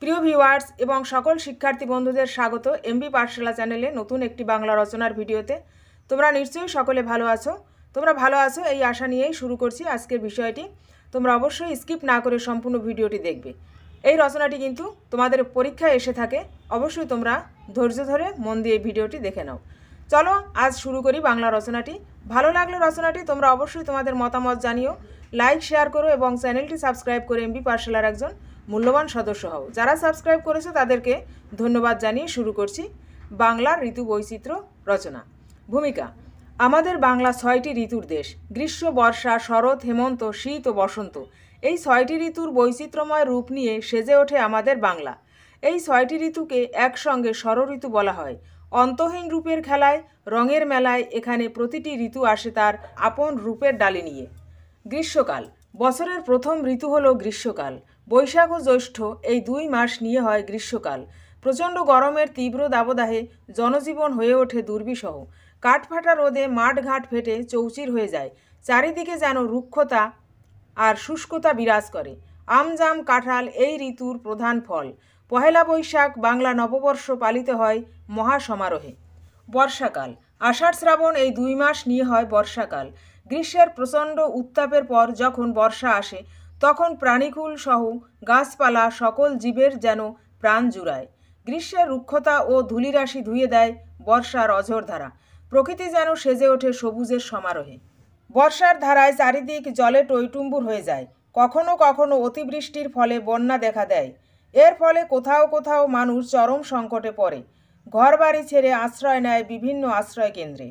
প্রিয় ভিউয়ার্স এবং সকল শিক্ষার্থী বন্ধুদের স্বাগত এমবি পাঠশালা চ্যানেলে নতুন একটি বাংলা রচনার ভিডিওতে। তোমরা নিশ্চয়ই সকলে ভালো আছো। তোমরা ভালো আছো এই আশা নিয়েই শুরু করছি আজকের বিষয়টি। তোমরা অবশ্যই স্কিপ না করে সম্পূর্ণ ভিডিওটি দেখবে। এই রচনাটি কিন্তু তোমাদের পরীক্ষায় এসে থাকে, অবশ্যই তোমরা ধৈর্য ধরে মন দিয়ে ভিডিওটি দেখে নাও। চলো আজ শুরু করি বাংলা রচনাটি। ভালো লাগলে রচনাটি তোমরা অবশ্যই তোমাদের মতামত জানিও, লাইক শেয়ার করো এবং চ্যানেলটি সাবস্ক্রাইব করে এমবি পাঠশালার একজন মূল্যবান সদস্য হও। যারা সাবস্ক্রাইব করেছো তাদেরকে ধন্যবাদ জানিয়ে শুরু করছি বাংলার ঋতু বৈচিত্র্য রচনা। ভূমিকা: আমাদের বাংলা 6টি ঋতুর দেশ। গ্রীষ্ম, বর্ষা, শরৎ, হেমন্ত, শীত ও বসন্ত। এই 6টি ঋতুর বৈচিত্র্যময় রূপ নিয়ে সেজে ওঠে আমাদের বাংলা। এই 6টি ঋতুকে একসঙ্গে ষড়ঋতু বলা হয়। অন্তহীন রূপের খেলায়, রঙের মেলায় এখানে প্রতিটি ঋতু আসে তার আপন রূপের ডালি নিয়ে। গ্রীষ্মকাল: বছরের প্রথম ঋতু হলো গ্রীষ্মকাল। বৈশাখ ও জ্যৈষ্ঠ এই 2 মাস নিয়ে হয় গ্রীষ্মকাল। প্রচণ্ড গরমের তীব্র দাবদাহে জনজীবন হয়ে ওঠে দুর্বিষহ। কাঠফাটা রোদে মাঠঘাট ফেটে চৌচির হয়ে যায়। চারিদিকে যেন রুক্ষতা আর শুষ্কতা বিরাজ করে। আম, জাম, কাঁঠাল এই ঋতুর প্রধান ফল। পহেলা বৈশাখ বাংলা নববর্ষ পালিত হয় মহাসমারোহে। বর্ষাকাল: আষাঢ় শ্রাবণ এই 2 মাস নিয়ে হয় বর্ষাকাল। গ্রীষ্মের প্রচণ্ড উত্তাপের পর যখন বর্ষা আসে তখন প্রাণীকুল সহ গাছপালা সকল জীবের যেন প্রাণ জুড়ায়। গ্রীষ্মের রুক্ষতা ও ধূলিরাশি ধুয়ে দেয় বর্ষার অঝোর ধারা। প্রকৃতি যেন সেজে ওঠে সবুজের সমারোহে। বর্ষার ধারায় চারিদিক জলে টইটুম্বুর হয়ে যায়। কখনো কখনো অতিবৃষ্টির ফলে বন্যা দেখা দেয়। এর ফলে কোথাও কোথাও মানুষ চরম সংকটে পড়ে। ঘরবাড়ি ছেড়ে আশ্রয় নেয় বিভিন্ন আশ্রয় কেন্দ্রে।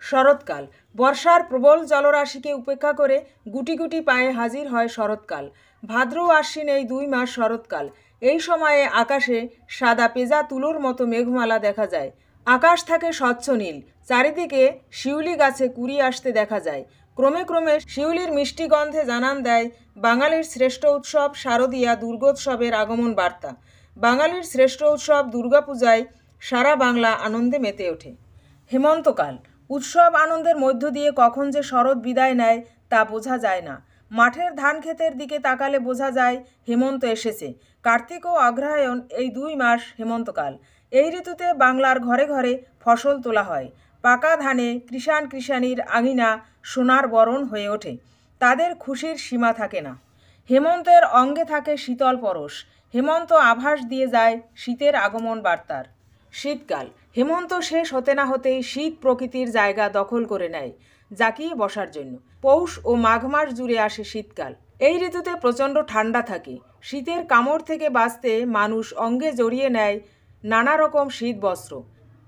শরৎকাল: বর্ষার প্রবল জলরাশিকে উপেক্ষা করে গুটি গুটি পায়ে হাজির হয় শরৎকাল। ভাদ্র আশ্বিন এই 2 মাস শরৎকাল। এই সময়ে আকাশে সাদা পেজা তুলোর মতো মেঘমালা দেখা যায়। আকাশ থাকে স্বচ্ছ নীল। চারিদিকে শিউলি গাছে কুড়ি আসতে দেখা যায়। ক্রমে ক্রমে শিউলির মিষ্টি গন্ধে জানান দেয় বাঙালির শ্রেষ্ঠ উৎসব শারদীয়া দুর্গোৎসবের আগমন বার্তা। বাঙালির শ্রেষ্ঠ উৎসব দুর্গাপূজায় সারা বাংলা আনন্দে মেতে ওঠে। হেমন্তকাল: উৎসব আনন্দের মধ্য দিয়ে কখন যে শরৎ বিদায় নেয় তা বোঝা যায় না। মাঠের ধান ক্ষেতের দিকে তাকালে বোঝা যায় হেমন্ত এসেছে। কার্তিক ও অগ্রহায়ণ এই 2 মাস হেমন্তকাল। এই ঋতুতে বাংলার ঘরে ঘরে ফসল তোলা হয়। পাকা ধানে কৃষাণ কৃষাণীর আঙিনা সোনার বরণ হয়ে ওঠে। তাদের খুশির সীমা থাকে না। হেমন্তের অঙ্গে থাকে শীতল পরশ। হেমন্ত আভাস দিয়ে যায় শীতের আগমন বার্তার। শীতকাল: হেমন্ত শেষ হতে না হতেই শীত প্রকৃতির জায়গা দখল করে নেয় জাকিয়ে বসার জন্য। পৌষ ও মাঘ মাস জুড়ে আসে শীতকাল। এই ঋতুতে প্রচণ্ড ঠান্ডা থাকে। শীতের কামড় থেকে বাঁচতে মানুষ অঙ্গে জড়িয়ে নেয় নানা রকম শীত বস্ত্র।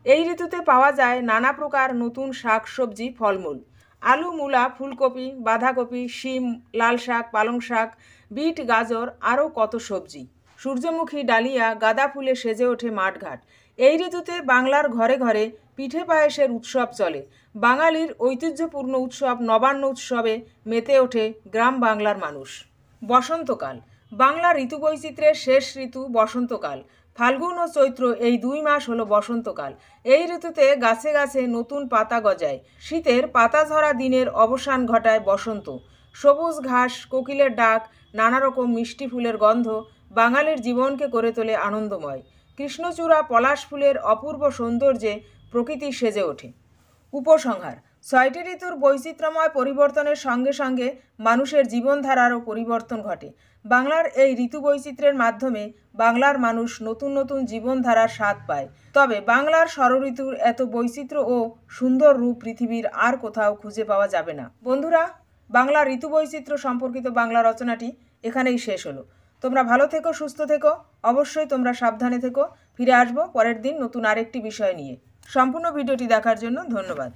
এই ঋতুতে পাওয়া যায় নানা প্রকার নতুন শাক সবজি, ফলমূল। আলু, মূলা, ফুলকপি, বাঁধাকপি, শিম, লাল শাক, পালং শাক, বিট, গাজর আরও কত সবজি। সূর্যমুখী, ডালিয়া, গাঁদা ফুলে সেজে ওঠে মাঠঘাট। এই ঋতুতে বাংলার ঘরে ঘরে পিঠে পায়েসের উৎসব চলে। বাঙালির ঐতিহ্যপূর্ণ উৎসব নবান্ন উৎসবে মেতে ওঠে গ্রাম বাংলার মানুষ। বসন্তকাল: বাংলা ঋতু বৈচিত্র্যের শেষ ঋতু বসন্তকাল। ফাল্গুন ও চৈত্র এই 2 মাস হলো বসন্তকাল। এই ঋতুতে গাছে গাছে নতুন পাতা গজায়। শীতের পাতা ঝরা দিনের অবসান ঘটায় বসন্ত। সবুজ ঘাস, কোকিলের ডাক, নানা রকম মিষ্টি ফুলের গন্ধ বাঙালির জীবনকে করে তোলে আনন্দময়। কৃষ্ণচূড়া, পলাশ ফুলের অপূর্ব সৌন্দর্যে প্রকৃতি সেজে ওঠে। উপসংহার: 6টি ঋতুর বৈচিত্র্যময় পরিবর্তনের সঙ্গে সঙ্গে মানুষের জীবনধারারও পরিবর্তন ঘটে। বাংলার এই ঋতু বৈচিত্র্যের মাধ্যমে বাংলার মানুষ নতুন নতুন জীবনধারার স্বাদ পায়। তবে বাংলার ষড়ঋতুর এত বৈচিত্র্য ও সুন্দর রূপ পৃথিবীর আর কোথাও খুঁজে পাওয়া যাবে না। বন্ধুরা, বাংলা ঋতু বৈচিত্র্য সম্পর্কিত বাংলা রচনাটি এখানেই শেষ হলো। তোমরা ভালো থেকো, সুস্থ থেকো, অবশ্যই তোমরা সাবধানে থেকো। ফিরে আসবো পরের দিন নতুন আরেকটি বিষয় নিয়ে। সম্পূর্ণ ভিডিওটি দেখার জন্য ধন্যবাদ।